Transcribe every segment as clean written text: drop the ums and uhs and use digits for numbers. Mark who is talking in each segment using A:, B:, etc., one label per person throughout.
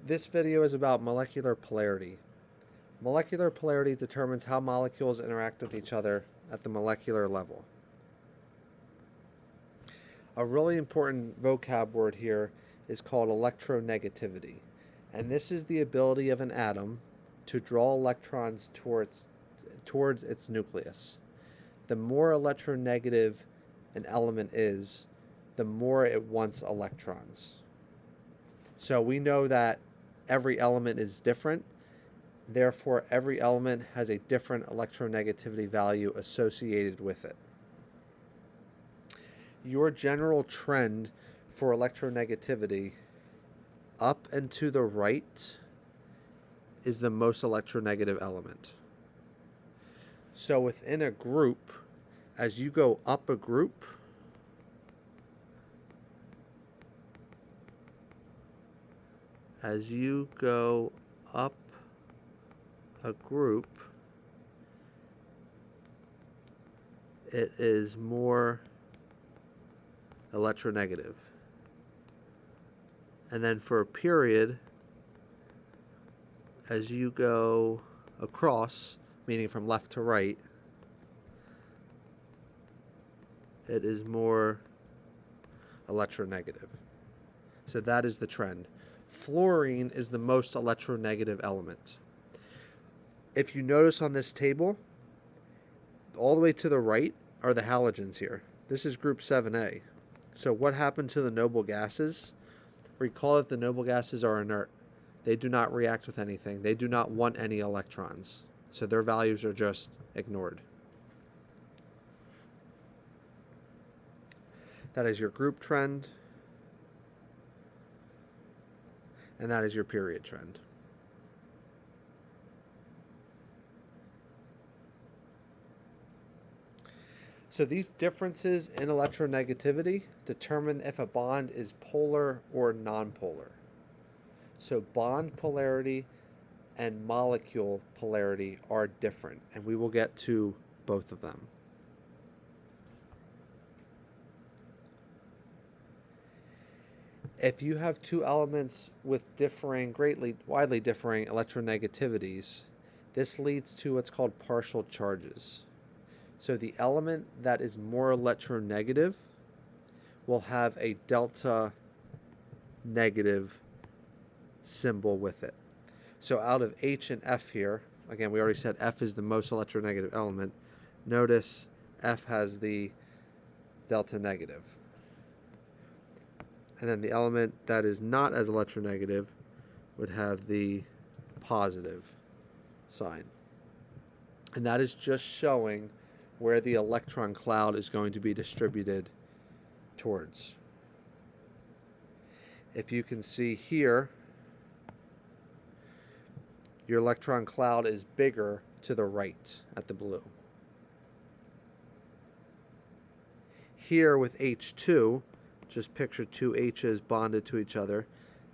A: This video is about molecular polarity. Molecular polarity determines how molecules interact with each other at the molecular level. A really important vocab word here is called electronegativity, and this is the ability of an atom to draw electrons towards its nucleus. The more electronegative an element is, the more it wants electrons. So we know that every element is different. Therefore, every element has a different electronegativity value associated with it. Your general trend for electronegativity up and to the right is the most electronegative element. So within a group, as you go up a group, it is more electronegative. And then for a period, as you go across, meaning from left to right, it is more electronegative. So that is the trend. Fluorine is the most electronegative element. If you notice on this table, all the way to the right are the halogens here. This is group 7A. So what happened to the noble gases? Recall that the noble gases are inert. They do not react with anything. They do not want any electrons. So their values are just ignored. That is your group trend. And that is your period trend. So these differences in electronegativity determine if a bond is polar or nonpolar. So bond polarity and molecule polarity are different, and we will get to both of them. If you have two elements with widely differing electronegativities, this leads to what's called partial charges. So the element that is more electronegative will have a delta negative symbol with it. So out of H and F here, again, we already said F is the most electronegative element. Notice F has the delta negative. And then the element that is not as electronegative would have the positive sign. And that is just showing where the electron cloud is going to be distributed towards. If you can see here, your electron cloud is bigger to the right at the blue. Here with H2, just picture two H's bonded to each other.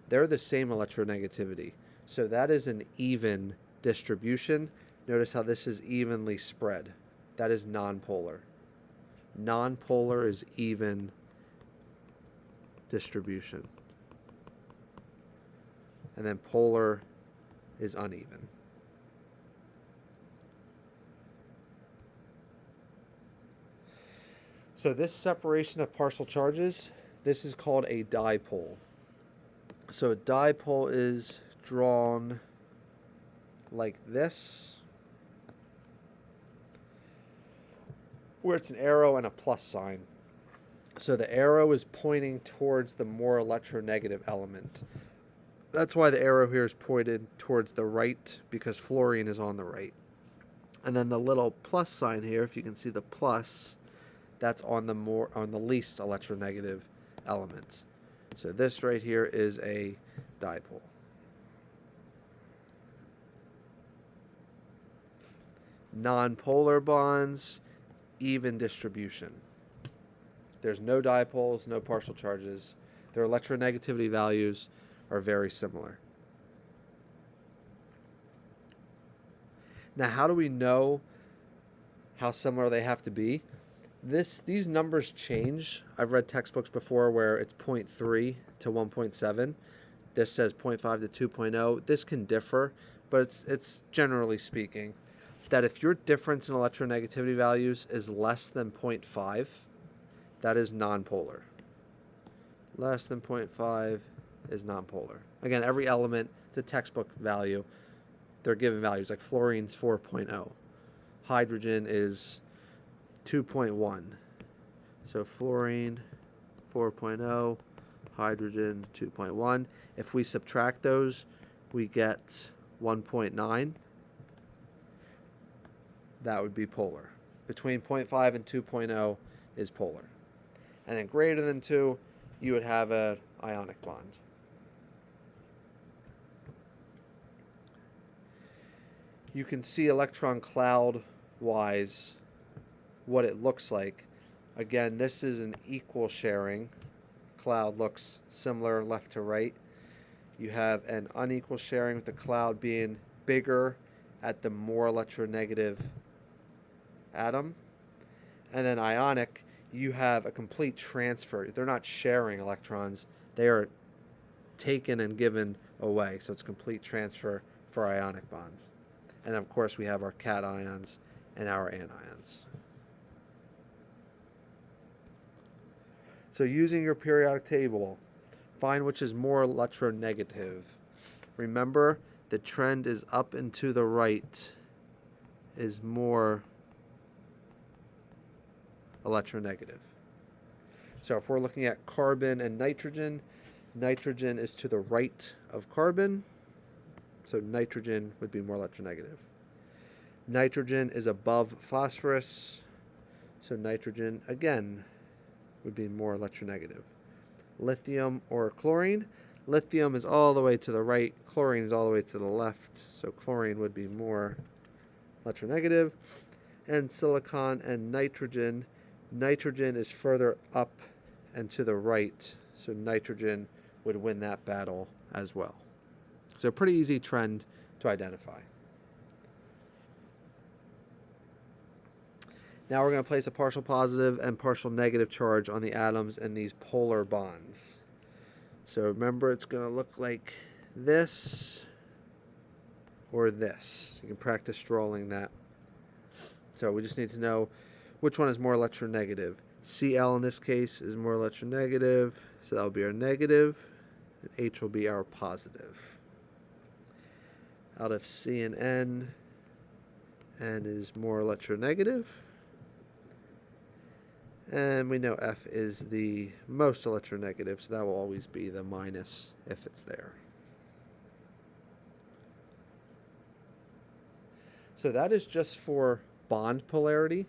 A: They're the same electronegativity. So that is an even distribution. Notice how this is evenly spread. That is nonpolar. Nonpolar is even distribution. And then polar is uneven. So this separation of partial charges, this is called a dipole. So a dipole is drawn like this, where it's an arrow and a plus sign. So the arrow is pointing towards the more electronegative element. That's why the arrow here is pointed towards the right, because fluorine is on the right. And then the little plus sign here, if you can see the plus, that's on the least electronegative element. So this right here is a dipole. Nonpolar bonds, even distribution. There's no dipoles, no partial charges. Their electronegativity values are very similar. Now, how do we know how similar they have to be? These numbers change. I've read textbooks before where it's 0.3 to 1.7. This says 0.5 to 2.0. This can differ, but it's generally speaking that if your difference in electronegativity values is less than 0.5, that is nonpolar. Less than 0.5 is nonpolar. Again, every element, it's a textbook value. They're given values, like fluorine's 4.0. Hydrogen is 2.1. So fluorine 4.0, hydrogen 2.1. If we subtract those, we get 1.9. That would be polar. Between 0.5 and 2.0 is polar. And then greater than 2, you would have an ionic bond. You can see electron cloud-wise what it looks like. Again, this is an equal sharing. Cloud looks similar left to right. You have an unequal sharing with the cloud being bigger at the more electronegative atom. And then ionic, you have a complete transfer. They're not sharing electrons. They are taken and given away. So it's complete transfer for ionic bonds. And of course, we have our cations and our anions. So using your periodic table, find which is more electronegative. Remember, the trend is up and to the right is more electronegative. So if we're looking at carbon and nitrogen, nitrogen is to the right of carbon. So nitrogen would be more electronegative. Nitrogen is above phosphorus. So nitrogen, again, would be more electronegative. Lithium or chlorine. Lithium is all the way to the right. Chlorine is all the way to the left. So chlorine would be more electronegative. And silicon and nitrogen. Nitrogen is further up and to the right. So nitrogen would win that battle as well. So pretty easy trend to identify. Now we're going to place a partial positive and partial negative charge on the atoms in these polar bonds. So remember, it's going to look like this or this. You can practice drawing that. So we just need to know which one is more electronegative. Cl in this case is more electronegative, so that will be our negative, and H will be our positive. Out of C and N is more electronegative. And we know F is the most electronegative, so that will always be the minus if it's there. So that is just for bond polarity.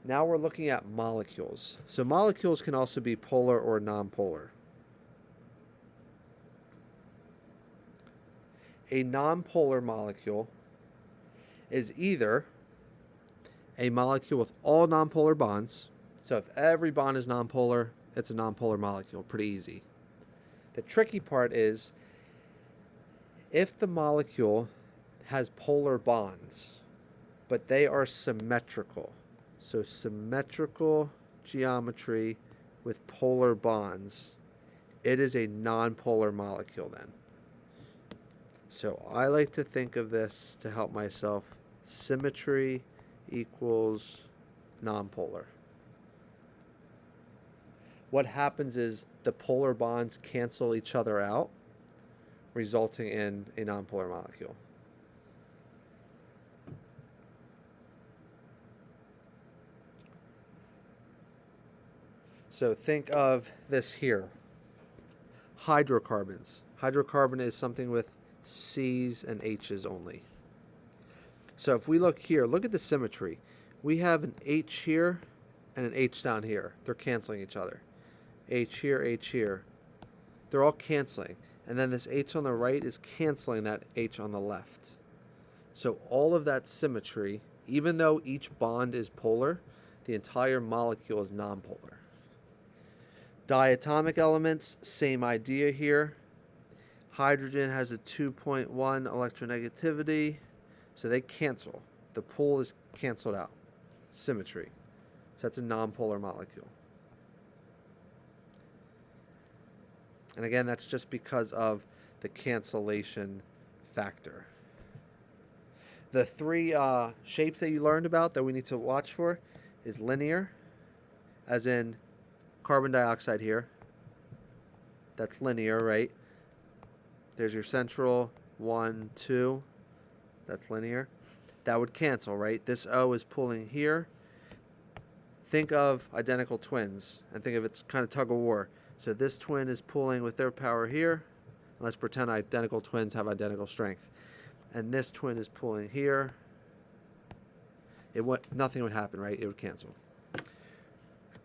A: Now we're looking at molecules. So molecules can also be polar or nonpolar. A nonpolar molecule is either a molecule with all nonpolar bonds. So if every bond is nonpolar, it's a nonpolar molecule. Pretty easy. The tricky part is if the molecule has polar bonds, but they are symmetrical. So symmetrical geometry with polar bonds, it is a nonpolar molecule then. So I like to think of this to help myself. Symmetry equals nonpolar. What happens is the polar bonds cancel each other out, resulting in a nonpolar molecule. So think of this here. Hydrocarbons. Hydrocarbon is something with C's and H's only. So if we look here, look at the symmetry. We have an H here and an H down here. They're canceling each other. H here, H here. They're all canceling. And then this H on the right is canceling that H on the left. So all of that symmetry, even though each bond is polar, the entire molecule is nonpolar. Diatomic elements, same idea here. Hydrogen has a 2.1 electronegativity, so they cancel. The pole is canceled out. Symmetry. So that's a nonpolar molecule. And again, that's just because of the cancellation factor. The three shapes that you learned about that we need to watch for is linear, as in carbon dioxide here. That's linear, right? There's your central 1, 2. That's linear. That would cancel, right? This O is pulling here. Think of identical twins and think of it's kind of tug of war. So this twin is pulling with their power here. Let's pretend identical twins have identical strength. And this twin is pulling here. Nothing would happen, right? It would cancel.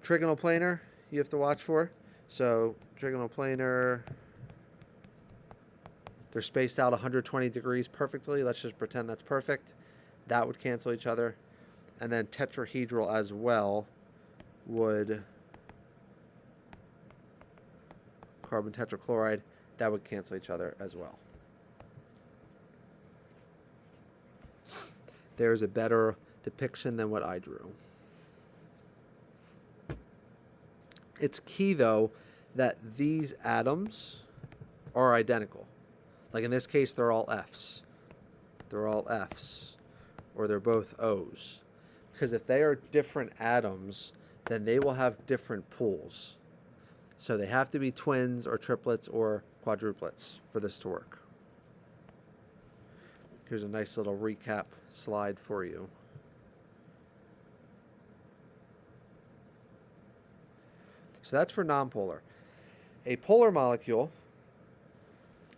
A: Trigonal planar, you have to watch for. So trigonal planar, they're spaced out 120 degrees perfectly. Let's just pretend that's perfect. That would cancel each other. And then tetrahedral as well would, carbon tetrachloride, that would cancel each other as well. There's a better depiction than what I drew. It's key, though, that these atoms are identical. Like in this case, they're all Fs. They're all Fs. Or they're both Os. Because if they are different atoms, then they will have different pools. So they have to be twins or triplets or quadruplets for this to work. Here's a nice little recap slide for you. So that's for nonpolar. A polar molecule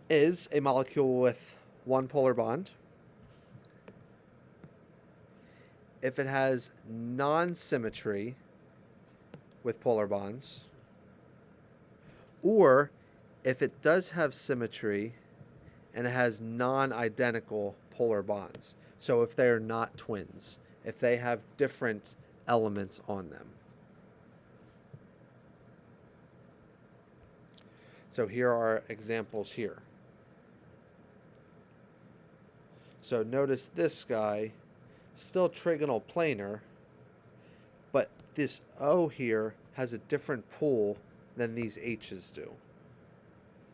A: is a molecule with one polar bond. If it has non-symmetry with polar bonds, or if it does have symmetry and it has non-identical polar bonds. So if they're not twins, if they have different elements on them. So here are examples here. So notice this guy, still trigonal planar, but this O here has a different pool than these H's do.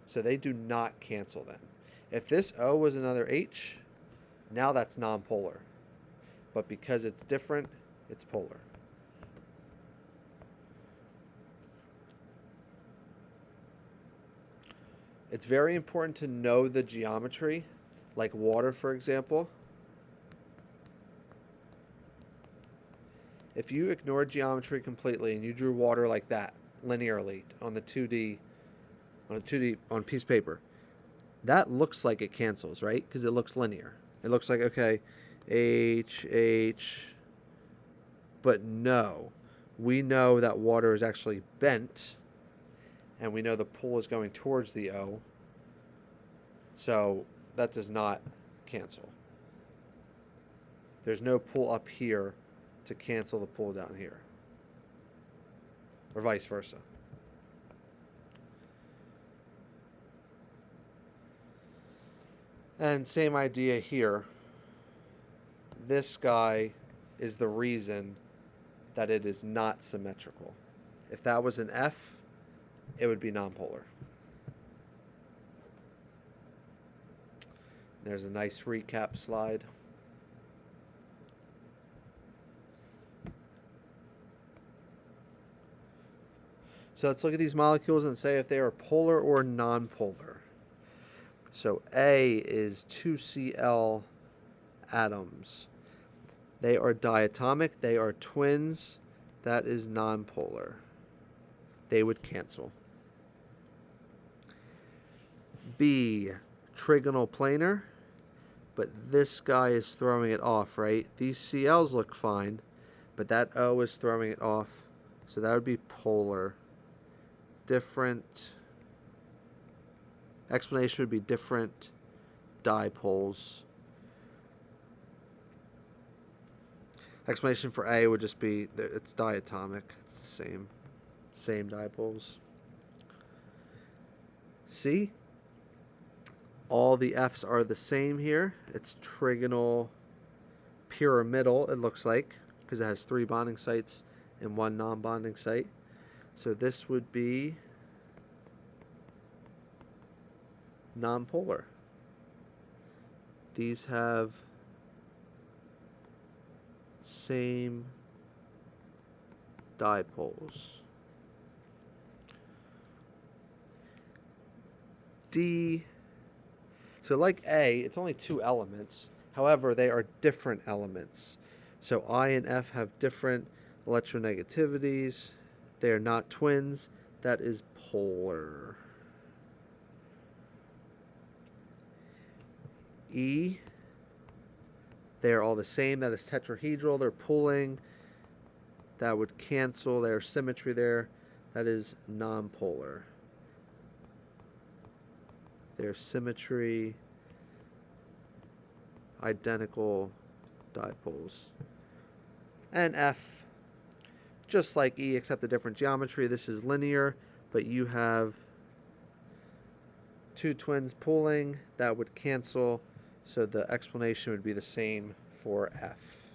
A: So they do not cancel then. If this O was another H, now that's nonpolar. But because it's different, it's polar. It's very important to know the geometry, like water, for example. If you ignore geometry completely and you drew water like that, linearly, on a 2D piece of paper, that looks like it cancels, right? Because it looks linear. It looks like, okay, H, H, but no. We know that water is actually bent, and we know the pull is going towards the O. So that does not cancel. There's no pull up here to cancel the pull down here. Or vice versa. And same idea here. This guy is the reason that it is not symmetrical. If that was an F, it would be nonpolar. There's a nice recap slide. So let's look at these molecules and say if they are polar or nonpolar. So A is 2Cl atoms. They are diatomic. They are twins. That is nonpolar. They would cancel. B, trigonal planar. But this guy is throwing it off, right? These Cl's look fine, but that O is throwing it off. So that would be polar. Different. Explanation would be different dipoles. Explanation for A would just be that it's diatomic. It's the same dipoles. C, all the F's are the same here. It's trigonal pyramidal, it looks like, because it has 3 bonding sites and 1 non-bonding site. So this would be nonpolar. These have same dipoles. D, so like A, it's only two elements. However, they are different elements. So I and F have different electronegativities. They are not twins. That is polar. E, they are all the same. That is tetrahedral. They're pooling. That would cancel their symmetry there. That is nonpolar. Their symmetry, identical dipoles. And F, just like E except a different geometry. This is linear, but you have two twins pooling. That would cancel, so the explanation would be the same for F.